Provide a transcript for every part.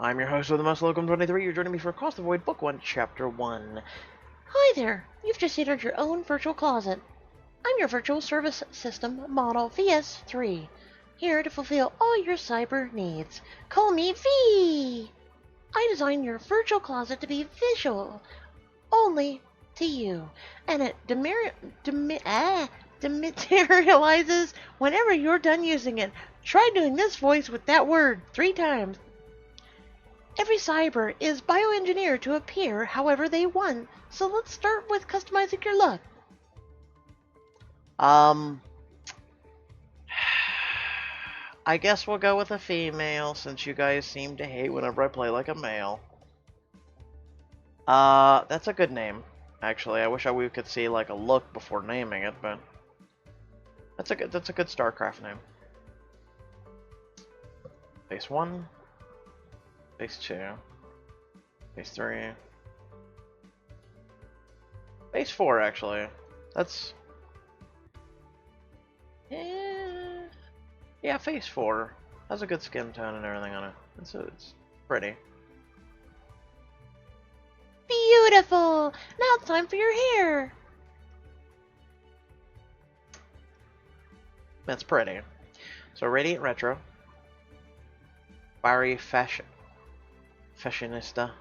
I'm your host with the most, Welcome 23. You're joining me for Across the Void, Book 1, Chapter 1. Hi there! You've just entered your own virtual closet. I'm your virtual service system model VS3, here to fulfill all your cyber needs. Call me V! I designed your virtual closet to be visual only to you, and it dematerializes whenever you're done using it. Try doing this voice with that word 3 times. Every cyber is bioengineered to appear however they want, so let's start with customizing your look. I guess we'll go with a female, since you guys seem to hate whenever I play like a male. That's a good name, actually. I wish we could see, like, a look before naming it, but... That's a good StarCraft name. Phase 1. Phase 2. Phase 3. Phase 4, actually. That's... Yeah, Phase 4. Has a good skin tone and everything on it. It's pretty. Beautiful! Now it's time for your hair! That's pretty. So, Radiant Retro. Fiery Fashionista.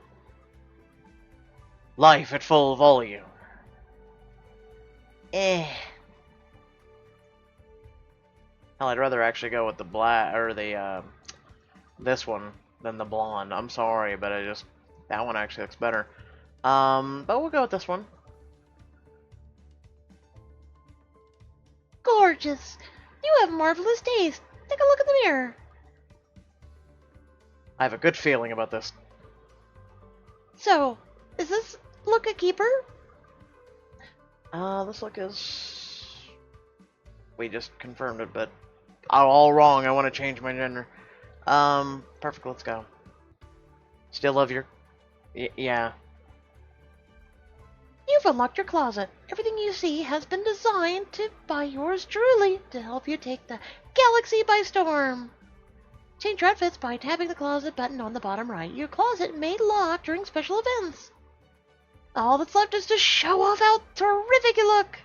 Life at full volume. Hell, I'd rather actually go with the black, or the, this one than the blonde. I'm sorry, but that one actually looks better. But we'll go with this one. Gorgeous! You have marvelous taste. Take a look in the mirror. I have a good feeling about this. So, is this look a keeper? This look is... We just confirmed it, but... all wrong. I want to change my gender. Perfect. Let's go. Still love your... yeah. You've unlocked your closet. Everything you see has been designed by yours truly to help you take the galaxy by storm. Change your outfits by tapping the closet button on the bottom right. Your closet may lock during special events. All that's left is to show off how terrific you look.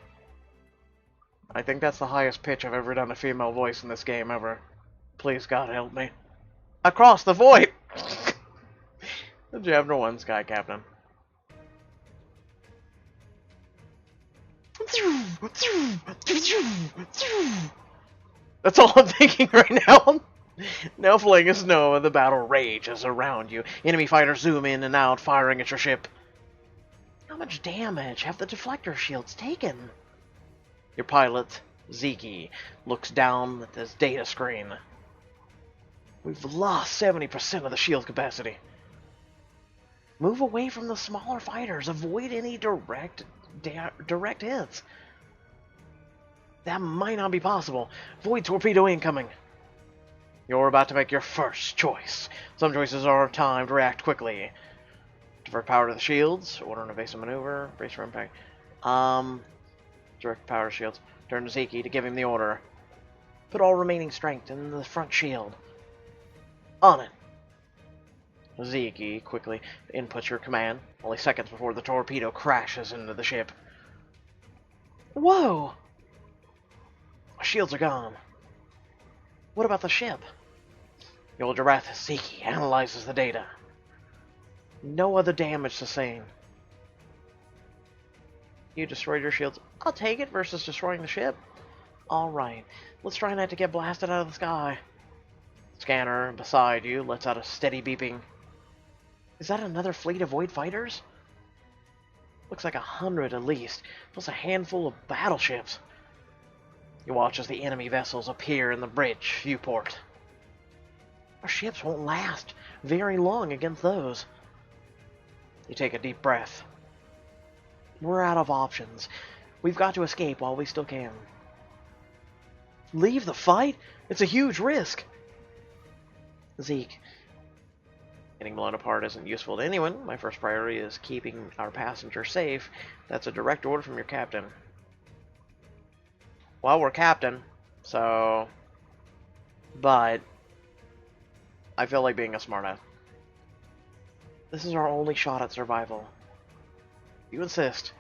I think that's the highest pitch I've ever done a female voice in this game ever. Please, God, help me. Across the void! The Chapter 1 Sky Captain. That's all I'm thinking right now. Now fling a snow and the battle rages around you. Enemy fighters zoom in and out, firing at your ship. How much damage have the deflector shields taken? Your pilot, Zeke, looks down at his data screen. We've lost 70% of the shield capacity. Move away from the smaller fighters. Avoid any direct hits. That might not be possible. Void torpedo incoming. You're about to make your first choice. Some choices are timed. React quickly. Divert power to the shields. Order an evasive maneuver. Brace for impact. Direct power shields. Turn to Zeke to give him the order. Put all remaining strength in the front shield. On it. Zeke quickly inputs your command, only seconds before the torpedo crashes into the ship. Whoa! Shields are gone. What about the ship? You hold your breath as Zeke analyzes the data. No other damage sustained. You destroyed your shields. I'll take it versus destroying the ship. Alright, let's try not to get blasted out of the sky. Scanner beside you lets out a steady beeping. Is that another fleet of Void fighters? Looks like 100 at least, plus a handful of battleships. You watch as the enemy vessels appear in the bridge viewport. Our ships won't last very long against those. You take a deep breath. We're out of options. We've got to escape while we still can. Leave the fight? It's a huge risk. Zeke. Getting blown apart isn't useful to anyone. My first priority is keeping our passenger safe. That's a direct order from your captain. Well, we're captain, so... But... I feel like being a smartass. This is our only shot at survival. You insist.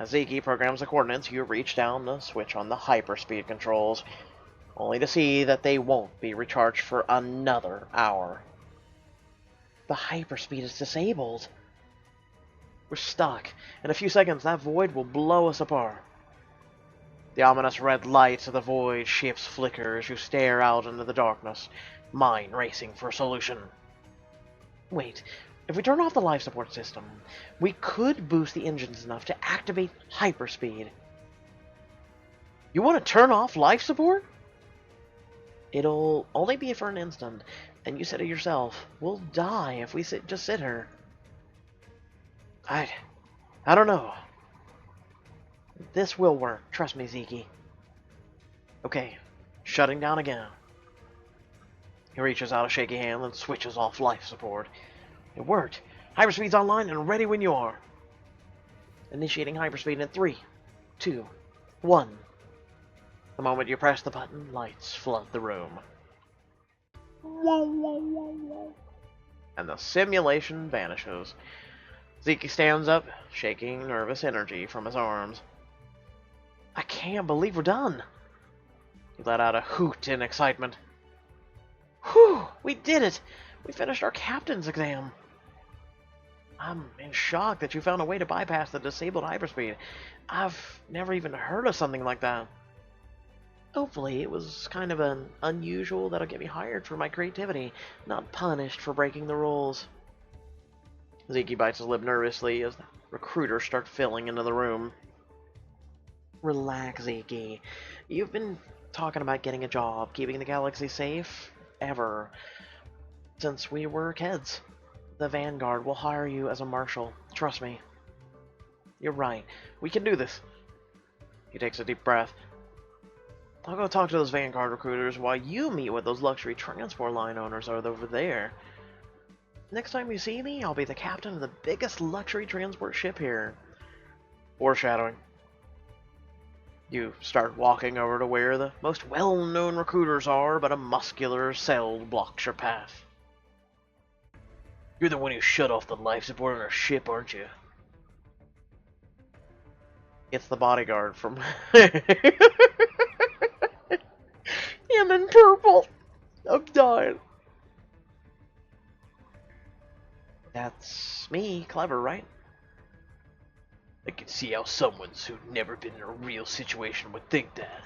As Ziki programs the coordinates, you reach down the switch on the hyperspeed controls, only to see that they won't be recharged for another hour. The hyperspeed is disabled. We're stuck. In a few seconds, that void will blow us apart. The ominous red lights of the void ships flicker as you stare out into the darkness, mind racing for a solution. Wait, if we turn off the life support system, we could boost the engines enough to activate hyperspeed. You want to turn off life support? It'll only be for an instant, and you said it yourself. We'll die if we just sit here. I don't know. This will work. Trust me, Ziki. Okay, shutting down again. He reaches out a shaky hand and switches off life support. It worked. Hyperspeed's online and ready when you are. Initiating hyperspeed in 3, 2, 1. The moment you press the button, lights flood the room. And the simulation vanishes. Ziki stands up, shaking nervous energy from his arms. I can't believe we're done. He let out a hoot in excitement. Whew! We did it! We finished our captain's exam. I'm in shock that you found a way to bypass the disabled hyperspeed. I've never even heard of something like that. Hopefully it was kind of an unusual that'll get me hired for my creativity, not punished for breaking the rules. Ziki bites his lip nervously as the recruiters start filling into the room. Relax, Ziki. You've been talking about getting a job, keeping the galaxy safe, ever. Since we were kids. The Vanguard will hire you as a marshal. Trust me. You're right. We can do this. He takes a deep breath. I'll go talk to those Vanguard recruiters while you meet with those luxury transport line owners over there. Next time you see me, I'll be the captain of the biggest luxury transport ship here. Foreshadowing. You start walking over to where the most well-known recruiters are, but a muscular cell blocks your path. You're the one who shut off the life support on our ship, aren't you? It's the bodyguard from... Him in purple! I'm dying. That's me. Clever, right? I can see how someone who'd never been in a real situation would think that.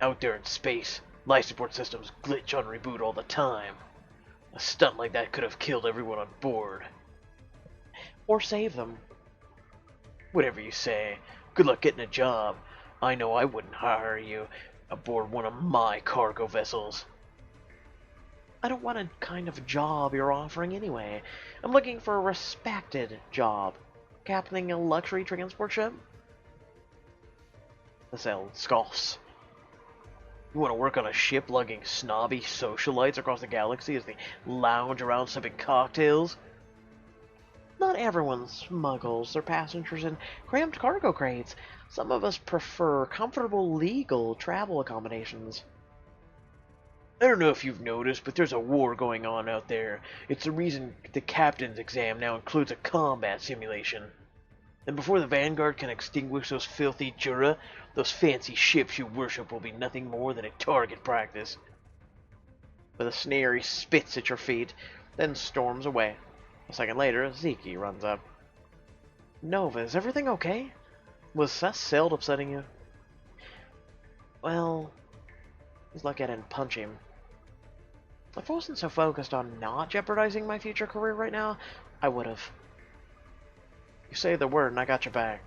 Out there in space, life support systems glitch on reboot all the time. A stunt like that could have killed everyone on board. Or save them. Whatever you say. Good luck getting a job. I know I wouldn't hire you aboard one of my cargo vessels. I don't want a kind of job you're offering anyway. I'm looking for a respected job. Captaining a luxury transport ship? The cell scoffs. You want to work on a ship lugging snobby socialites across the galaxy as they lounge around sipping cocktails? Not everyone smuggles their passengers in cramped cargo crates. Some of us prefer comfortable, legal travel accommodations. I don't know if you've noticed, but there's a war going on out there. It's the reason the captain's exam now includes a combat simulation. And before the Vanguard can extinguish those filthy Jura, those fancy ships you worship will be nothing more than a target practice. With a sneer, he spits at your feet, then storms away. A second later, Ziki runs up. Nova, is everything okay? Was Seth's cell upsetting you? Well, he's lucky I didn't punch him. If I wasn't so focused on not jeopardizing my future career right now, I would've. You say the word and I got your back.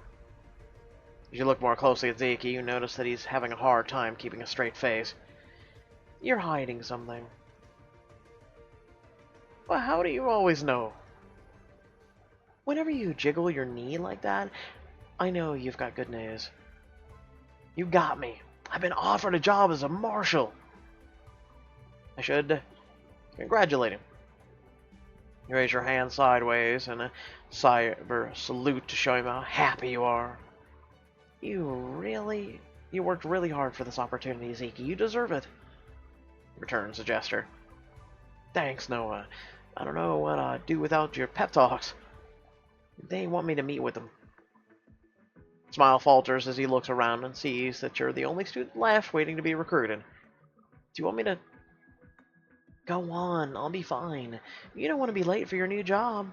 As you look more closely at Ziki, you notice that he's having a hard time keeping a straight face. You're hiding something. Well, how do you always know? Whenever you jiggle your knee like that, I know you've got good news. You got me. I've been offered a job as a marshal. I should congratulate him. You raise your hand sideways in a cyber salute to show him how happy you are. You worked really hard for this opportunity, Ziki. You deserve it. Returns the gesture. Thanks, Noah. I don't know what I'd do without your pep talks. They want me to meet with them. Smile falters as he looks around and sees that you're the only student left waiting to be recruited. Do you want me to... Go on, I'll be fine. You don't want to be late for your new job.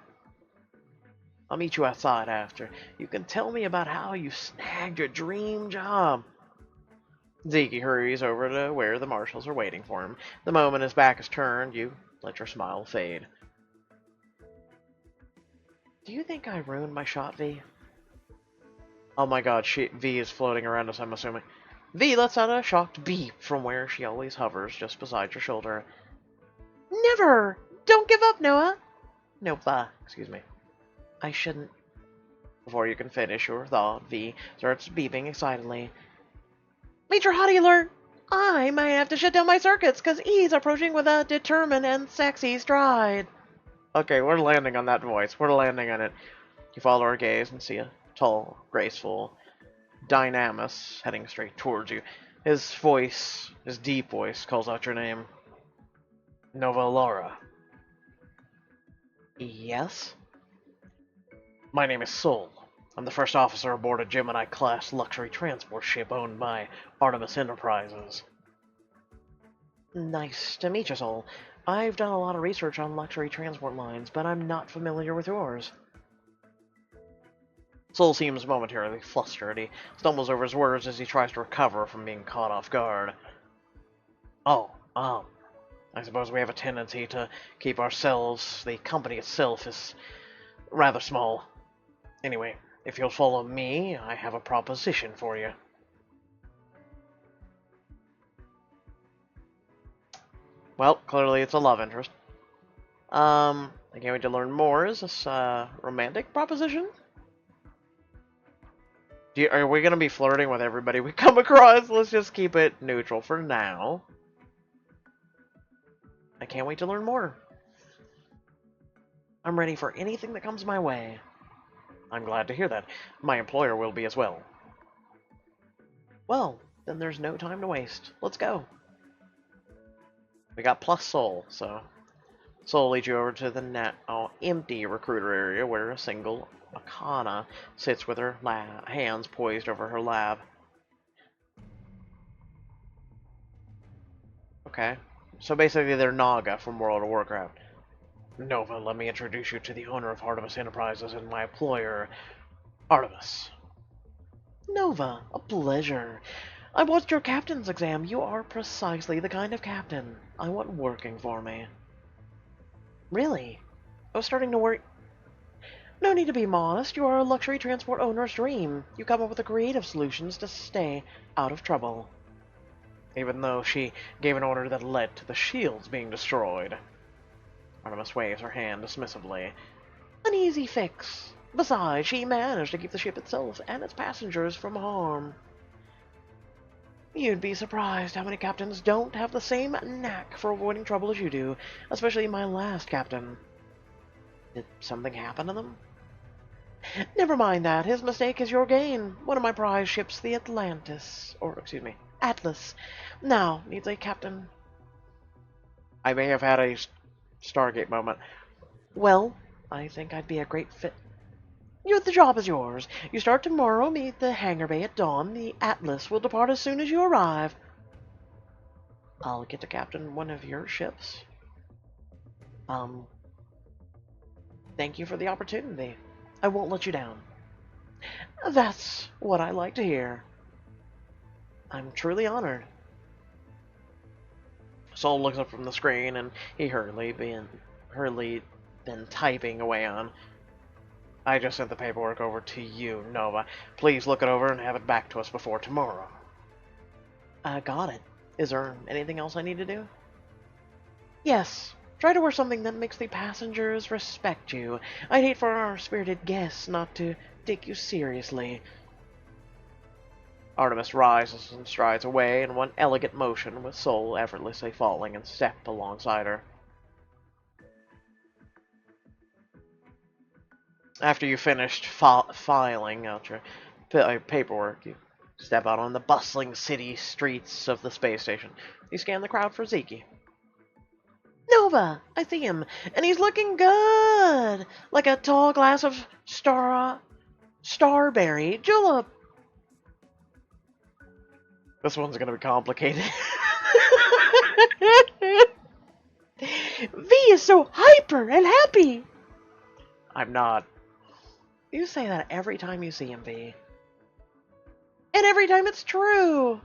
I'll meet you outside after. You can tell me about how you snagged your dream job. Zeke hurries over to where the marshals are waiting for him. The moment his back is turned, you let your smile fade. Do you think I ruined my shot, V? Oh my god, V is floating around us, I'm assuming. V lets out a shocked beep from where she always hovers, just beside your shoulder. Never! Don't give up, Noah! Nova, excuse me. I shouldn't. Before you can finish your thought, V starts beeping excitedly. Major Hottie alert! I might have to shut down my circuits, because he's approaching with a determined and sexy stride. Okay, we're landing on that voice. We're landing on it. You follow her gaze and see a tall, graceful Dynamis heading straight towards you. His voice, his deep voice, calls out your name. Nova Laura. Yes? My name is Sol. I'm the first officer aboard a Gemini-class luxury transport ship owned by Artemis Enterprises. Nice to meet you, Sol. I've done a lot of research on luxury transport lines, but I'm not familiar with yours. Sol seems momentarily flustered. He stumbles over his words as he tries to recover from being caught off guard. I suppose we have a tendency to keep ourselves, the company itself, is rather small. Anyway, if you'll follow me, I have a proposition for you. Well, clearly it's a love interest. I can't wait to learn more. Is this a romantic proposition? Are we going to be flirting with everybody we come across? Let's just keep it neutral for now. I can't wait to learn more. I'm ready for anything that comes my way. I'm glad to hear that. My employer will be as well. Well, then there's no time to waste. Let's go. We got plus Sol, so Sol leads you over to the empty recruiter area where a single Akana sits with her hands poised over her lab. Okay, so basically they're Naga from World of Warcraft. Nova, let me introduce you to the owner of Artemis Enterprises and my employer, Artemis. Nova, a pleasure. I watched your captain's exam. You are precisely the kind of captain I want working for me. Really? I was starting to worry. No need to be modest. You are a luxury transport owner's dream. You come up with the creative solutions to stay out of trouble. Even though she gave an order that led to the shields being destroyed. Artemis waves her hand dismissively. An easy fix. Besides, she managed to keep the ship itself and its passengers from harm. You'd be surprised how many captains don't have the same knack for avoiding trouble as you do, especially my last captain. Did something happen to them? Never mind that. His mistake is your gain. One of my prize ships, the Atlas, now needs a captain. I may have had a Stargate moment. Well, I think I'd be a great fit. The job is yours. You start tomorrow, meet the hangar bay at dawn. The Atlas will depart as soon as you arrive. I'll get to captain one of your ships. Thank you for the opportunity. I won't let you down. That's what I like to hear. I'm truly honored. Sol looks up from the screen, and he hurriedly been typing away on. I just sent the paperwork over to you, Nova. Please look it over and have it back to us before tomorrow. I got it. Is there anything else I need to do? Yes. Try to wear something that makes the passengers respect you. I'd hate for our spirited guests not to take you seriously. Artemis rises and strides away in one elegant motion, with Sol effortlessly falling in step alongside her. After you finished filing out your paperwork, you step out on the bustling city streets of the space station. You scan the crowd for Zeke. Nova! I see him, and he's looking good! Like a tall glass of starberry julep. This one's gonna be complicated. V is so hyper and happy! I'm not. You say that every time you see him, V. And every time it's true!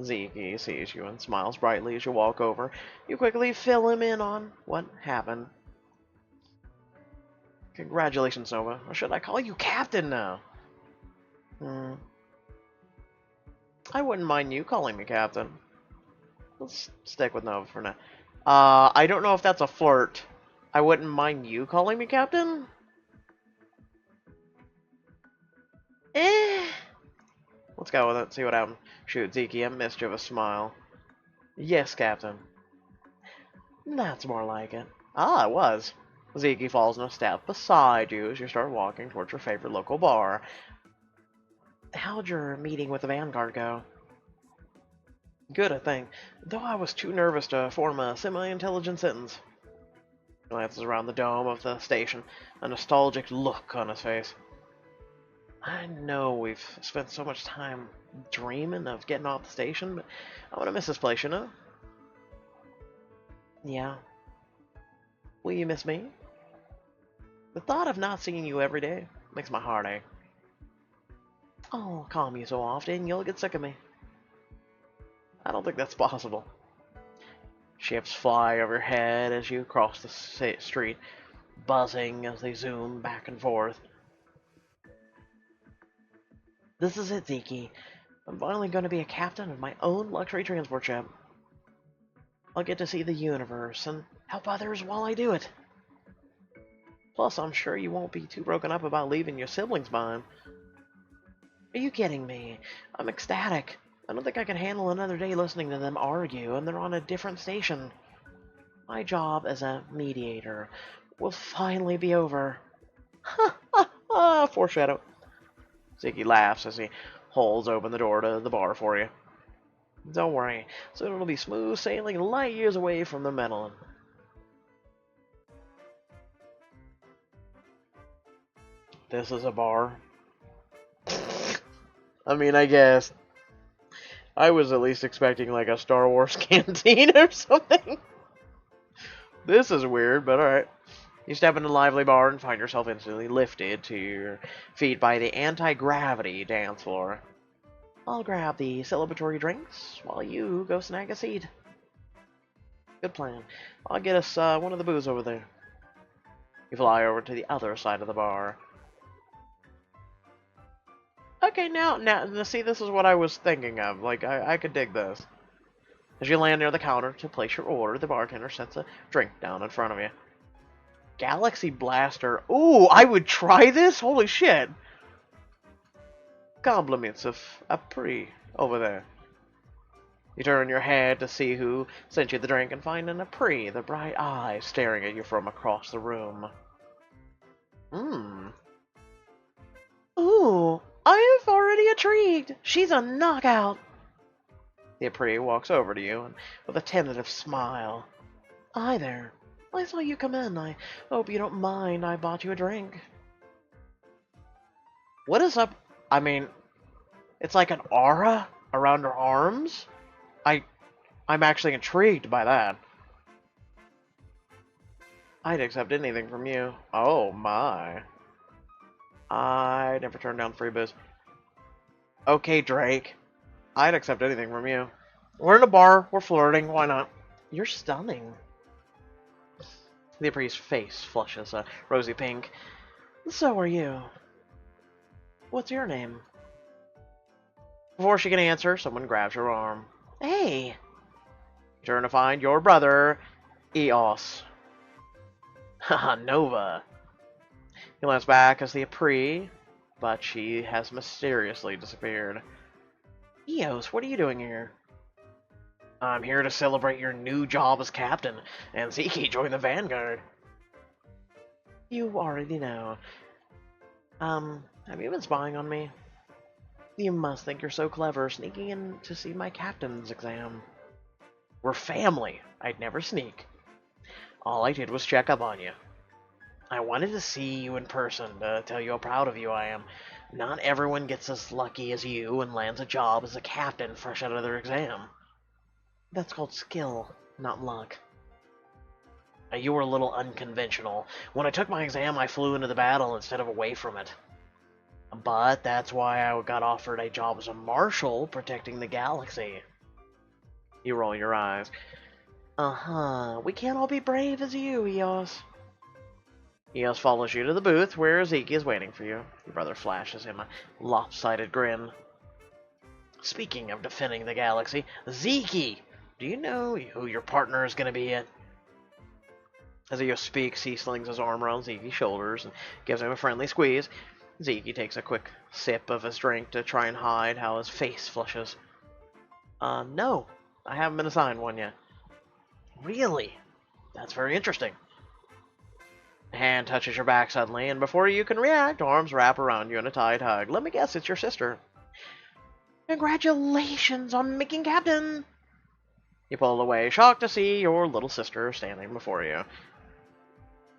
Zeke sees you and smiles brightly as you walk over. You quickly fill him in on what happened. Congratulations, Nova. Or should I call you Captain now? I wouldn't mind you calling me Captain. Let's stick with Nova for now. I don't know if that's a flirt. I wouldn't mind you calling me Captain? Let's go with it, see what happens. Shoot, Zeke, a mischievous smile. Yes, Captain. That's more like it. Ah, it was. Zeke falls in a step beside you as you start walking towards your favorite local bar. How'd your meeting with the Vanguard go? Good, I think. Though I was too nervous to form a semi-intelligent sentence. He glances around the dome of the station, a nostalgic look on his face. I know we've spent so much time dreaming of getting off the station, but I want to miss this place, you know? Yeah. Will you miss me? The thought of not seeing you every day makes my heart ache. I'll calm you so often, you'll get sick of me. I don't think that's possible. Ships fly overhead as you cross the street, buzzing as they zoom back and forth. This is it, Zeke. I'm finally going to be a captain of my own luxury transport ship. I'll get to see the universe and help others while I do it. Plus, I'm sure you won't be too broken up about leaving your siblings behind. Are you kidding me? I'm ecstatic. I don't think I can handle another day listening to them argue, and they're on a different station. My job as a mediator will finally be over. Ha ha ha! Foreshadow. Ziggy laughs as he holds open the door to the bar for you. Don't worry, soon it'll be smooth sailing light years away from the meddlesome. This is a bar. I mean, I guess. I was at least expecting like a Star Wars canteen or something. This is weird, but alright. You step into the lively bar and find yourself instantly lifted to your feet by the anti-gravity dance floor. I'll grab the celebratory drinks while you go snag a seat. Good plan. I'll get us one of the booze over there. You fly over to the other side of the bar. Okay, now, see, this is what I was thinking of. Like, I could dig this. As you land near the counter to place your order, the bartender sets a drink down in front of you. Galaxy Blaster. Ooh, I would try this? Holy shit. Compliments of a pre over there. You turn your head to see who sent you the drink and find an Apri, the bright eyes staring at you from across the room. Ooh, I am already intrigued. She's a knockout. The Apri walks over to you and with a tentative smile. Hi there. I saw you come in. I hope you don't mind I bought you a drink. What is up? I mean, it's like an aura around her arms? I'm actually intrigued by that. I'd accept anything from you. Oh my. I never turn down free booze. Okay, Drake. I'd accept anything from you. We're in a bar. We're flirting. Why not? You're stunning. The Apri's face flushes a rosy pink. So are you. What's your name? Before she can answer, someone grabs her arm. Hey! You turn to find your brother, Eos. Haha, Nova. He lands back as the Apri, but she has mysteriously disappeared. Eos, what are you doing here? I'm here to celebrate your new job as captain, and Zeke joined the Vanguard. You already know. Have you been spying on me? You must think you're so clever, sneaking in to see my captain's exam. We're family. I'd never sneak. All I did was check up on you. I wanted to see you in person to tell you how proud of you I am. Not everyone gets as lucky as you and lands a job as a captain fresh out of their exam. That's called skill, not luck. You were a little unconventional. When I took my exam, I flew into the battle instead of away from it. But that's why I got offered a job as a marshal protecting the galaxy. You roll your eyes. Uh-huh. We can't all be brave as you, Eos. Eos follows you to the booth where Zeke is waiting for you. Your brother flashes him a lopsided grin. Speaking of defending the galaxy, Zeke, do you know who your partner is going to be yet? As Eos speaks, he slings his arm around Zeke's shoulders and gives him a friendly squeeze. Zeke takes a quick sip of his drink to try and hide how his face flushes. No, I haven't been assigned one yet. Really? That's very interesting. A hand touches your back suddenly, and before you can react, arms wrap around you in a tight hug. Let me guess, it's your sister. Congratulations on making captain! You pull away, shocked to see your little sister standing before you.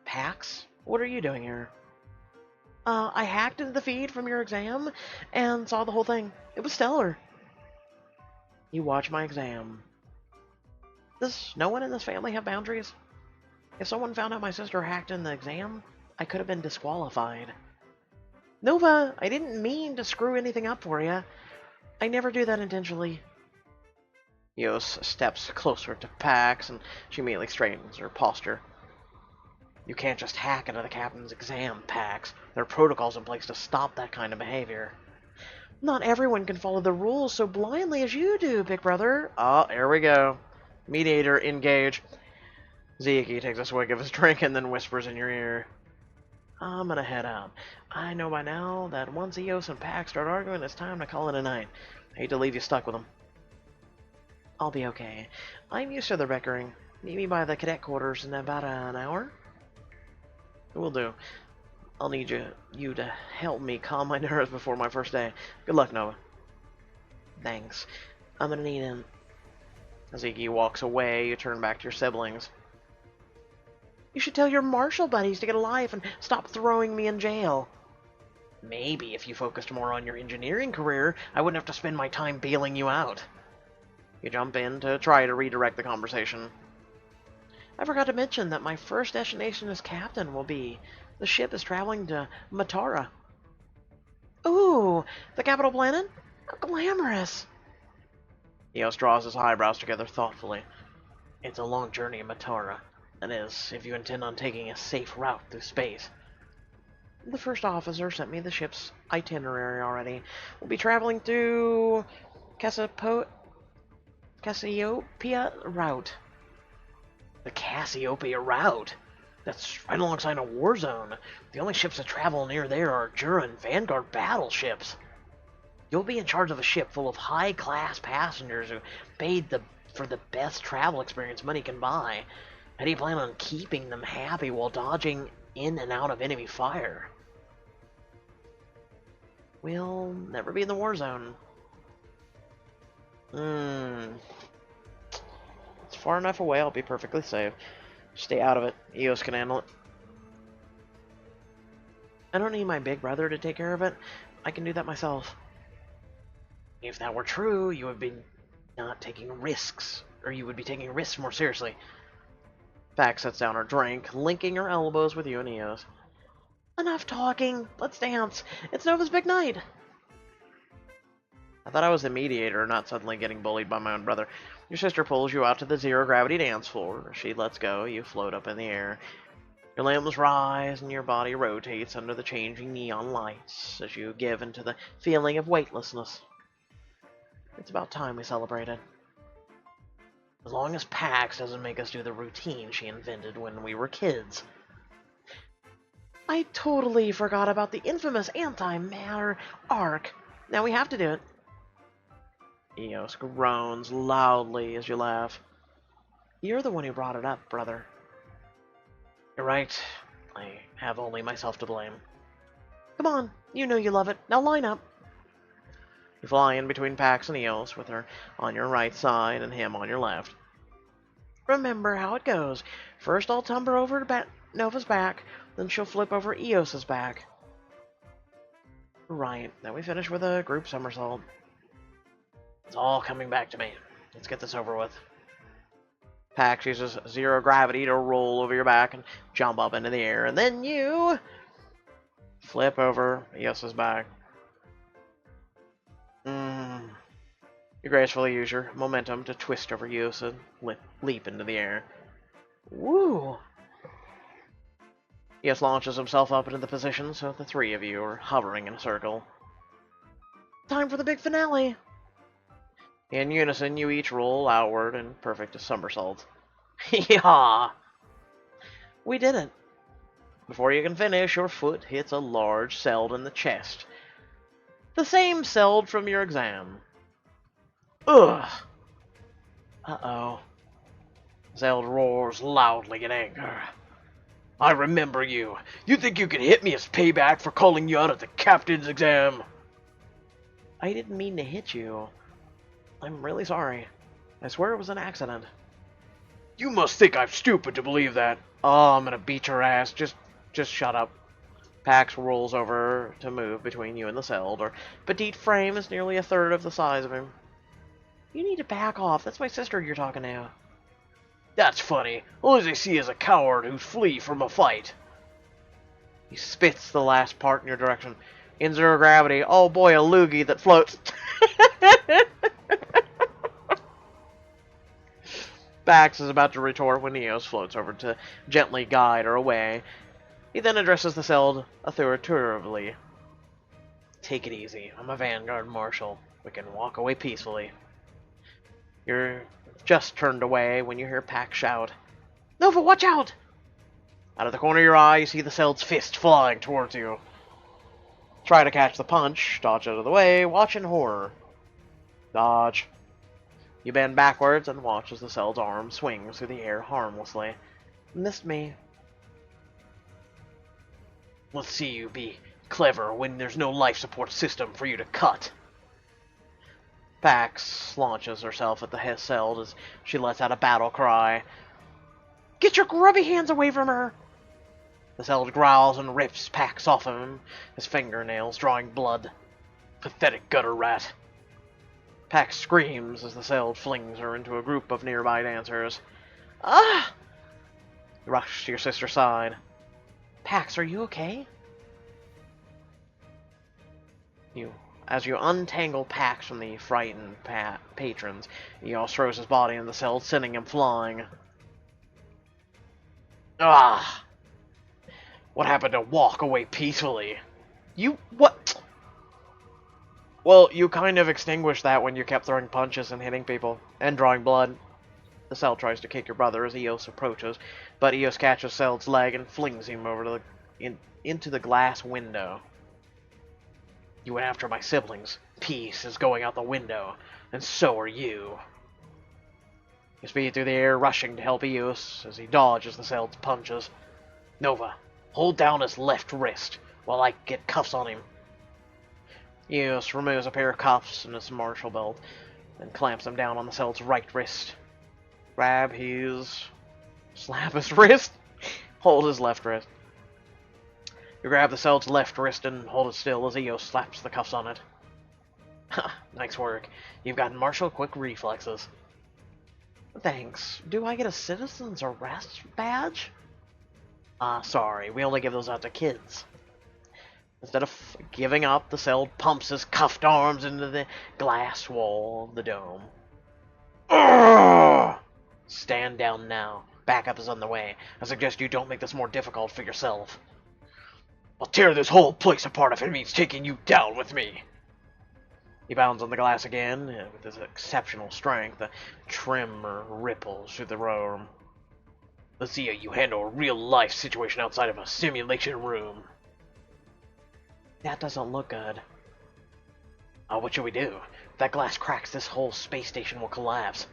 Pax, what are you doing here? I hacked into the feed from your exam and saw the whole thing. It was stellar. You watch my exam. Does no one in this family have boundaries? If someone found out my sister hacked in the exam, I could have been disqualified. Nova, I didn't mean to screw anything up for you. I never do that intentionally. Eos steps closer to Pax, and she immediately straightens her posture. You can't just hack into the captain's exam, Pax. There are protocols in place to stop that kind of behavior. Not everyone can follow the rules so blindly as you do, big brother. Oh, here we go. Mediator, engage. Zeke takes a swig of his drink and then whispers in your ear. I'm gonna head out. I know by now that once Eos and Pax start arguing, it's time to call it a night. I hate to leave you stuck with them. I'll be okay. I'm used to the bickering. Meet me by the cadet quarters in about an hour? Will do. I'll need you to help me calm my nerves before my first day. Good luck, Nova. Thanks. I'm gonna need him. As Iggy walks away, you turn back to your siblings. You should tell your marshal buddies to get a life and stop throwing me in jail. Maybe if you focused more on your engineering career, I wouldn't have to spend my time bailing you out. You jump in to try to redirect the conversation. I forgot to mention that my first destination as captain will be... The ship is traveling to Matara. Ooh, the capital planet? How glamorous. Eos draws his eyebrows together thoughtfully. It's a long journey in Matara. That is, if you intend on taking a safe route through space. The first officer sent me the ship's itinerary already. We'll be traveling through Cassiopeia route. The Cassiopeia route? That's right alongside a war zone. The only ships that travel near there are Jura and Vanguard battleships. You'll be in charge of a ship full of high-class passengers who paid for the best travel experience money can buy. How do you plan on keeping them happy while dodging in and out of enemy fire? We'll never be in the war zone. It's far enough away, I'll be perfectly safe. Stay out of it. Eos can handle it. I don't need my big brother to take care of it. I can do that myself. If that were true, you would be not taking risks. Or you would be taking risks more seriously. Pax sets down her drink, linking her elbows with you and Eos. Enough talking. Let's dance. It's Nova's big night. I thought I was the mediator, not suddenly getting bullied by my own brother. Your sister pulls you out to the zero-gravity dance floor. She lets go. You float up in the air. Your limbs rise and your body rotates under the changing neon lights as you give into the feeling of weightlessness. It's about time we celebrated. As long as Pax doesn't make us do the routine she invented when we were kids. I totally forgot about the infamous antimatter arc. Now we have to do it. Eos groans loudly as you laugh. You're the one who brought it up, brother. You're right. I have only myself to blame. Come on, you know you love it. Now line up. You fly in between Pax and Eos, with her on your right side and him on your left. Remember how it goes. First I'll tumble over to Nova's back, then she'll flip over Eos's back. Right, then we finish with a group somersault. It's all coming back to me. Let's get this over with. Pax uses zero gravity to roll over your back and jump up into the air, and then you flip over Eos's back. You gracefully use your momentum to twist over Eos and leap into the air. Woo! Eos launches himself up into the position, so the three of you are hovering in a circle. Time for the big finale! In unison, you each roll outward in perfect somersault. Yeehaw! We did it! Before you can finish, your foot hits a large celd in the chest. The same celd from your exam. Ugh! Uh-oh. Celd roars loudly in anger. I remember you. You think you can hit me as payback for calling you out at the captain's exam? I didn't mean to hit you. I'm really sorry. I swear it was an accident. You must think I'm stupid to believe that. Oh, I'm gonna beat your ass. Just shut up. Pax rolls over to move between you and the celd. Her petite frame is nearly a third of the size of him. You need to back off. That's my sister you're talking to. That's funny. All they see is a coward who flee from a fight. He spits the last part in your direction. In zero gravity. Oh boy, a loogie that floats. Bax is about to retort when Eos floats over to gently guide her away. He then addresses the celd authoritatively. Take it easy. I'm a Vanguard Marshal. We can walk away peacefully. You're just turned away when you hear Pax shout, Nova, watch out! Out of the corner of your eye, you see the celd's fist flying towards you. Try to catch the punch, dodge out of the way, watch in horror. Dodge. You bend backwards and watch as the celd's arm swings through the air harmlessly. Missed me. Let's see you be clever when there's no life support system for you to cut. Pax launches herself at the celd as she lets out a battle cry. Get your grubby hands away from her! The celd growls and rips Pax off of him, his fingernails drawing blood. Pathetic gutter rat. Pax screams as the celd flings her into a group of nearby dancers. Ah! You rush to your sister's side. Pax, are you okay? As you untangle Pax from the frightened patrons, Eos throws his body in the cell, sending him flying. Ah! What happened to walk away peacefully? You... what? Well, you kind of extinguished that when you kept throwing punches and hitting people, and drawing blood. The cell tries to kick your brother as Eos approaches, but Eos catches Celd's leg and flings him over to into the glass window. You went after my siblings. Peace is going out the window, and so are you. You speed through the air, rushing to help Eos as he dodges the Celd's punches. Nova, hold down his left wrist while I get cuffs on him. Eos removes a pair of cuffs and his martial belt and clamps them down on the Celd's right wrist. Grab his... slap his wrist? Hold his left wrist. You grab the Celd's left wrist and hold it still as Eos slaps the cuffs on it. Ha, nice work. You've got martial quick reflexes. Thanks. Do I get a citizen's arrest badge? Sorry. We only give those out to kids. Instead of giving up, the Celd pumps his cuffed arms into the glass wall of the dome. Urgh! Stand down now. Backup is on the way. I suggest you don't make this more difficult for yourself. I'll tear this whole place apart if it means taking you down with me. He bounds on the glass again, with his exceptional strength. The tremor ripples through the room. Let's see how you handle a real-life situation outside of a simulation room. That doesn't look good. What should we do? If that glass cracks, this whole space station will collapse.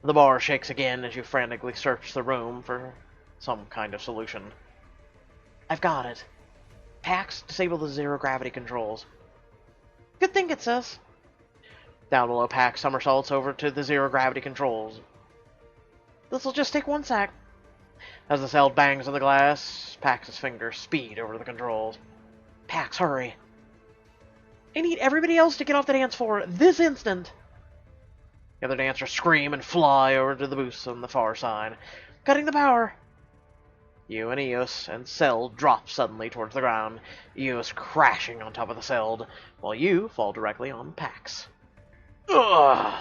The bar shakes again as you frantically search the room for some kind of solution. I've got it. Pax, disable the zero-gravity controls. Good thinking, sis. Down below, Pax somersaults over to the zero-gravity controls. This'll just take 1 sec. As the cell bangs on the glass, Pax's fingers speed over the controls. Pax, hurry. I need everybody else to get off the dance floor this instant. The other dancers scream and fly over to the booths on the far side. Cutting the power. You and Eos and Cell drop suddenly towards the ground, Eos crashing on top of the Cell, while you fall directly on Pax. Ugh!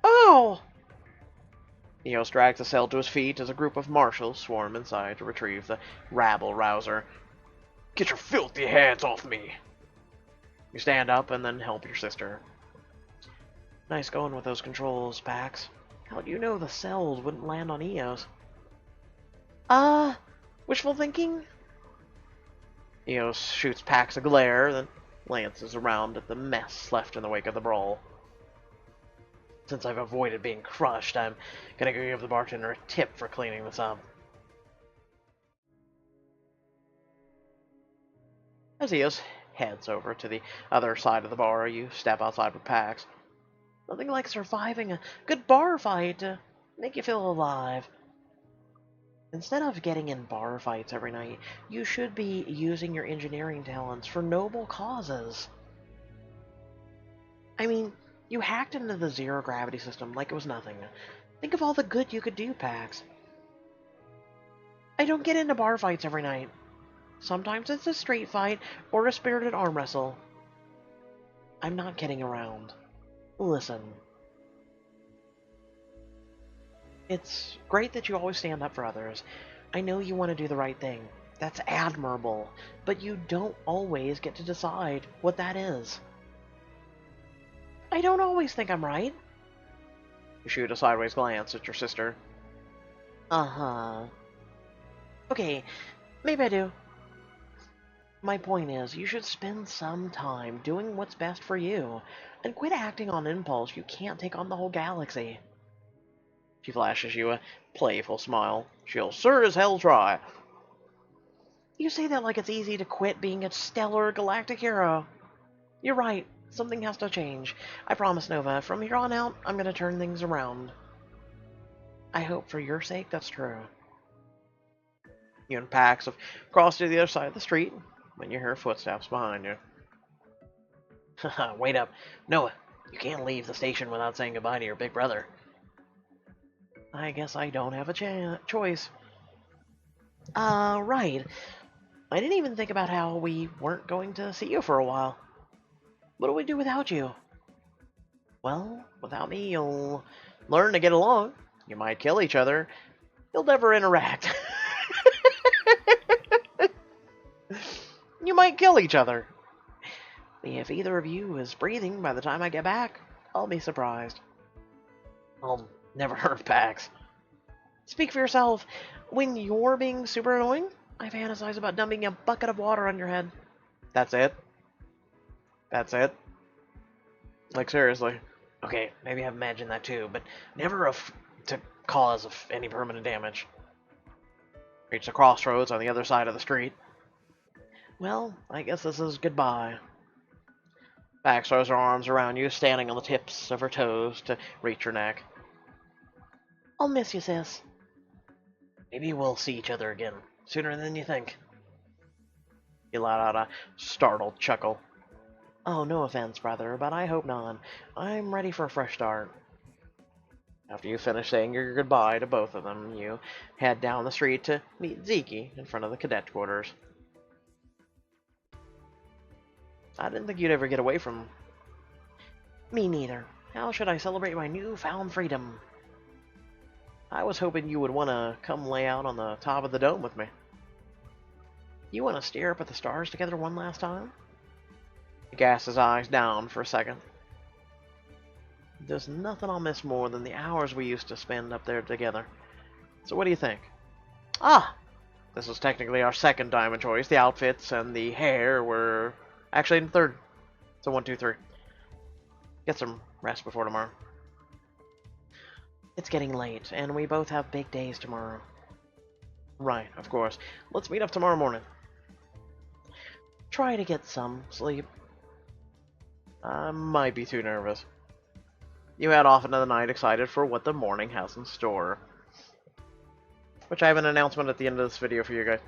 Oh! Eos drags the Cell to his feet as a group of marshals swarm inside to retrieve the rabble-rouser. Get your filthy hands off me! You stand up and then help your sister. Nice going with those controls, Pax. How'd you know the cells wouldn't land on Eos? Wishful thinking? Eos shoots Pax a glare, then glances around at the mess left in the wake of the brawl. Since I've avoided being crushed, I'm gonna go give the bartender a tip for cleaning this up. As Eos heads over to the other side of the bar, you step outside with Pax. Nothing like surviving a good bar fight to make you feel alive. Instead of getting in bar fights every night, you should be using your engineering talents for noble causes. I mean, you hacked into the zero-gravity system like it was nothing. Think of all the good you could do, Pax. I don't get into bar fights every night. Sometimes it's a street fight or a spirited arm wrestle. I'm not kidding around. Listen. It's great that you always stand up for others. I know you want to do the right thing. That's admirable. But you don't always get to decide what that is. I don't always think I'm right. You shoot a sideways glance at your sister. Uh-huh. Okay, maybe I do. My point is, you should spend some time doing what's best for you, and quit acting on impulse. You can't take on the whole galaxy. She flashes you a playful smile. She'll sure as hell try. You say that like it's easy to quit being a stellar galactic hero. You're right. Something has to change. I promise, Nova. From here on out, I'm going to turn things around. I hope for your sake that's true. You and Pax have crossed to the other side of the street when you hear footsteps behind you. Haha, wait up. Noah, you can't leave the station without saying goodbye to your big brother. I guess I don't have a choice. Right. I didn't even think about how we weren't going to see you for a while. What do we do without you? Well, without me, you'll learn to get along. You might kill each other. You'll never interact. You might kill each other. If either of you is breathing by the time I get back, I'll be surprised. I'll never hurt Pax. Speak for yourself. When you're being super annoying, I fantasize about dumping a bucket of water on your head. That's it? That's it? Like, seriously. Okay, maybe I've imagined that too, but never to cause of any permanent damage. Reach the crossroads on the other side of the street. Well, I guess this is goodbye. Pax throws her arms around you, standing on the tips of her toes to reach your neck. I'll miss you, sis. Maybe we'll see each other again, sooner than you think. You let out a startled chuckle. Oh, no offense, brother, but I hope not. I'm ready for a fresh start. After you finish saying your goodbye to both of them, you head down the street to meet Zeke in front of the cadet quarters. I didn't think you'd ever get away from... Me neither. How should I celebrate my newfound freedom? I was hoping you would want to come lay out on the top of the dome with me. You want to stare up at the stars together one last time? He casts his eyes down for a second. There's nothing I'll miss more than the hours we used to spend up there together. So what do you think? Ah! This is technically our second diamond choice. The outfits and the hair were actually in third. So 1, 2, 3. Get some rest before tomorrow. It's getting late, and we both have big days tomorrow. Right, of course. Let's meet up tomorrow morning. Try to get some sleep. I might be too nervous. You head off into the night, excited for what the morning has in store. Which I have an announcement at the end of this video for you guys.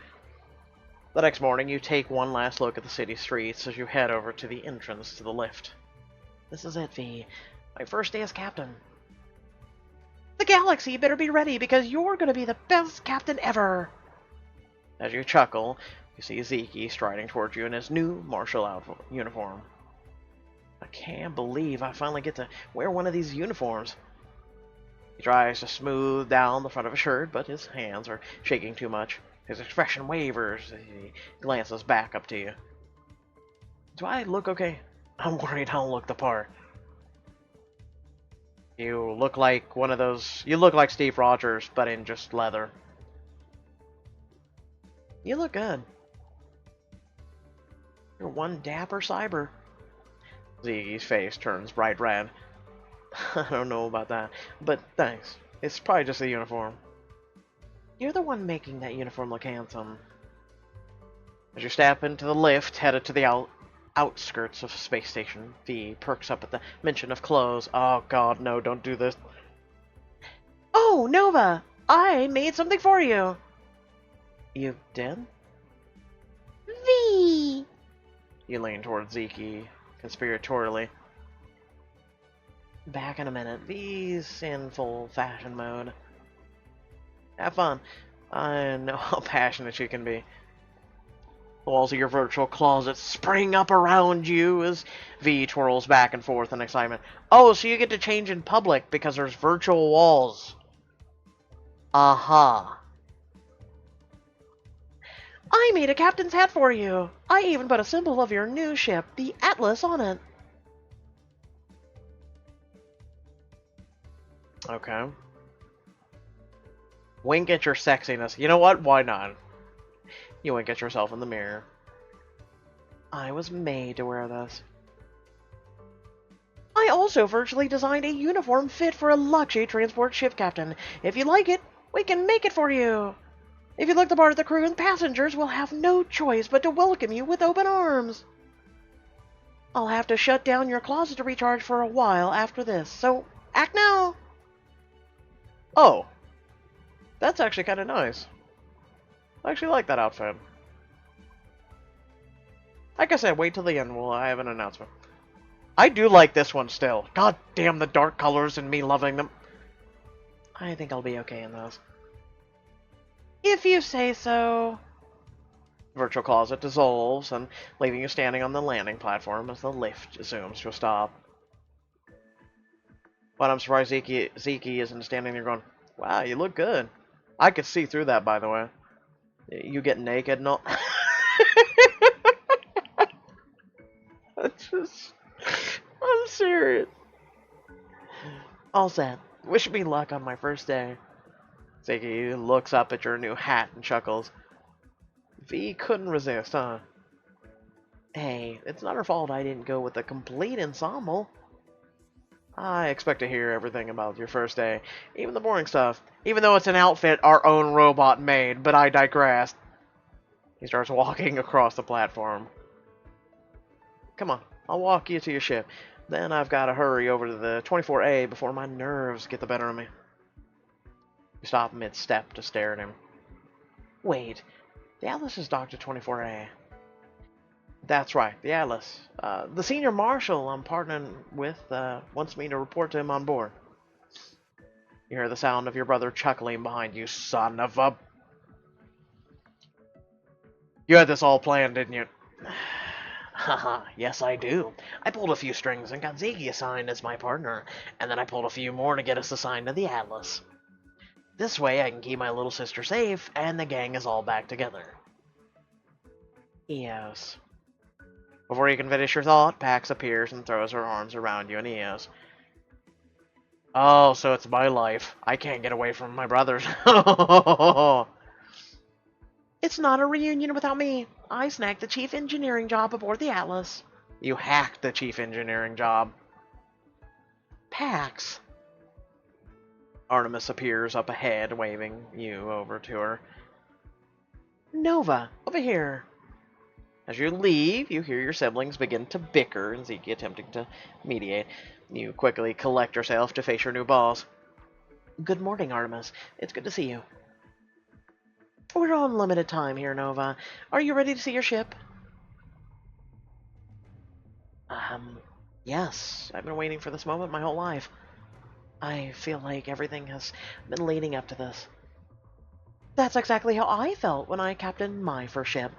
The next morning, you take one last look at the city streets as you head over to the entrance to the lift. This is it, V. My first day as captain. The galaxy better be ready because you're going to be the best captain ever. As you chuckle, you see Zeke striding towards you in his new martial uniform. I can't believe I finally get to wear one of these uniforms. He tries to smooth down the front of his shirt, but his hands are shaking too much. His expression wavers as he glances back up to you. Do I look okay? I'm worried I don't look the part. You look like one of those... You look like Steve Rogers, but in just leather. You look good. You're one dapper cyber. Ziggy's face turns bright red. I don't know about that, but thanks. It's probably just a uniform. You're the one making that uniform look handsome. As you step into the lift, headed to the outskirts of Space Station, V perks up at the mention of clothes. Oh god, no, don't do this. Oh, Nova! I made something for you! You did? V! You lean towards Zeke conspiratorially. Back in a minute. V's in full fashion mode. Have fun. I know how passionate she can be. The walls of your virtual closet spring up around you as V twirls back and forth in excitement. Oh, so you get to change in public because there's virtual walls. Aha. I made a captain's hat for you. I even put a symbol of your new ship, the Atlas, on it. Okay. Wink at your sexiness. You know what? Why not? You wink at yourself in the mirror. I was made to wear this. I also virtually designed a uniform fit for a luxury transport ship captain. If you like it, we can make it for you. If you look the part, the crew and passengers will have no choice but to welcome you with open arms. I'll have to shut down your closet to recharge for a while after this, so act now. Oh, that's actually kind of nice. I actually like that outfit. Like I said, wait till the end. I have an announcement. I do like this one still. God damn the dark colors and me loving them. I think I'll be okay in those. If you say so. Virtual closet dissolves and leaving you standing on the landing platform as the lift zooms to a stop. But I'm surprised Zeke isn't standing there going, wow, you look good. I could see through that, by the way. You get naked and all. I'm serious. All set. Wish me luck on my first day. Ziggy looks up at your new hat and chuckles. V couldn't resist, huh? Hey, it's not her fault I didn't go with a complete ensemble. I expect to hear everything about your first day, even the boring stuff, even though it's an outfit our own robot made, but I digress. He starts walking across the platform. Come on, I'll walk you to your ship. Then I've got to hurry over to the 24A before my nerves get the better of me. You stop mid-step to stare at him. Wait, the Atlas is Dr. 24A. That's right, the Atlas. The senior marshal I'm partnering with wants me to report to him on board. You hear the sound of your brother chuckling behind you, son of a... You had this all planned, didn't you? Haha, yes I do. I pulled a few strings and got Ziggy assigned as my partner, and then I pulled a few more to get us assigned to the Atlas. This way I can keep my little sister safe, and the gang is all back together. Eos. Before you can finish your thought, Pax appears and throws her arms around you and Eos. Oh, so it's my life. I can't get away from my brothers. It's not a reunion without me. I snagged the chief engineering job aboard the Atlas. You hacked the chief engineering job. Pax. Artemis appears up ahead, waving you over to her. Nova, over here. As you leave, you hear your siblings begin to bicker and Zeke attempting to mediate. You quickly collect yourself to face your new boss. Good morning, Artemis. It's good to see you. We're on limited time here, Nova. Are you ready to see your ship? Yes. I've been waiting for this moment my whole life. I feel like everything has been leading up to this. That's exactly how I felt when I captained my first ship.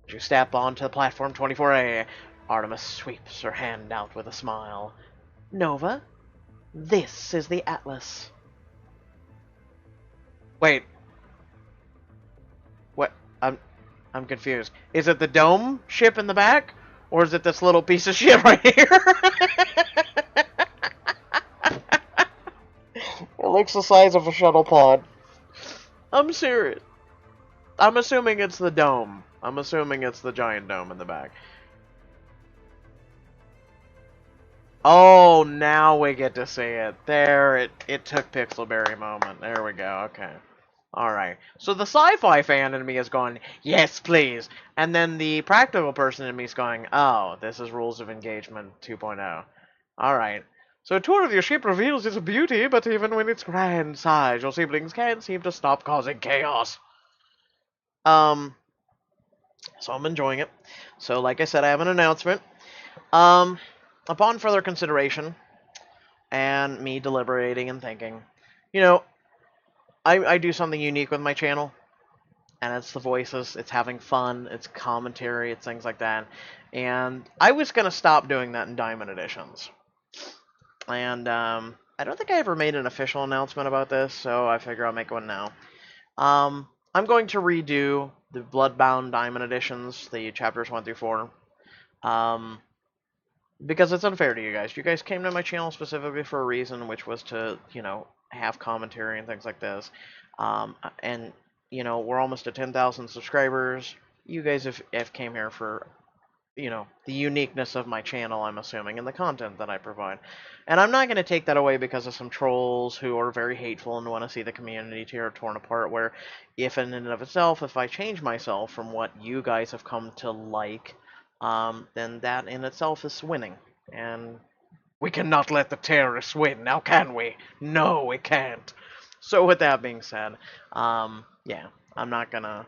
As you step onto platform 24A, Artemis sweeps her hand out with a smile. Nova, this is the Atlas. Wait. What? I'm confused. Is it the dome ship in the back? Or is it this little piece of shit right here? It looks the size of a shuttle pod. I'm serious. I'm assuming it's the dome. I'm assuming it's the giant dome in the back. Oh, now we get to see it. There, it took Pixelberry moment. There we go, okay. Alright. So the sci-fi fan in me is going, yes, please. And then the practical person in me is going, oh, this is Rules of Engagement 2.0. Alright. So a tour of your ship reveals its beauty, but even when its grand size, your siblings can't seem to stop causing chaos. So I'm enjoying it. So like I said, I have an announcement. Upon further consideration, and me deliberating and thinking, you know, I do something unique with my channel, and it's the voices, it's having fun, it's commentary, it's things like that, and I was going to stop doing that in Diamond Editions, and I don't think I ever made an official announcement about this, so I figure I'll make one now. I'm going to redo the Bloodbound Diamond Editions, the chapters 1 through 4, because it's unfair to you guys. You guys came to my channel specifically for a reason, which was to, you know, have commentary and things like this. And, you know, we're almost at 10,000 subscribers. You guys have came here for, you know, the uniqueness of my channel, I'm assuming, and the content that I provide. And I'm not going to take that away because of some trolls who are very hateful and want to see the community torn apart, where if in and of itself, if I change myself from what you guys have come to like, then that in itself is winning. And we cannot let the terrorists win, now can we? No, we can't. So with that being said, yeah, I'm not gonna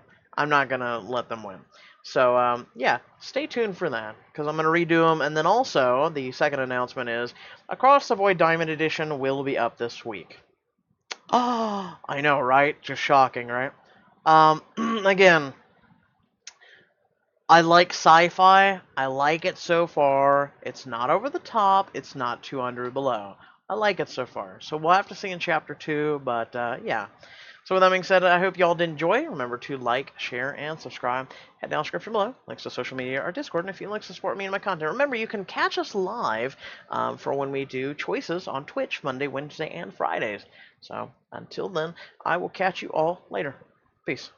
let them win. So yeah, stay tuned for that, because I'm gonna redo them. And then also the second announcement is Across the Void Diamond Edition will be up this week. Oh, I know, right? Just shocking, right? Again, I like sci-fi. I like it so far. It's not over the top. It's not 200 below. I like it so far. So we'll have to see in Chapter 2, but yeah. So with that being said, I hope y'all did enjoy. Remember to like, share, and subscribe. Head down the description below. Links to social media or Discord. And if you'd like to support me and my content, remember you can catch us live for when we do Choices on Twitch Monday, Wednesday, and Fridays. So until then, I will catch you all later. Peace.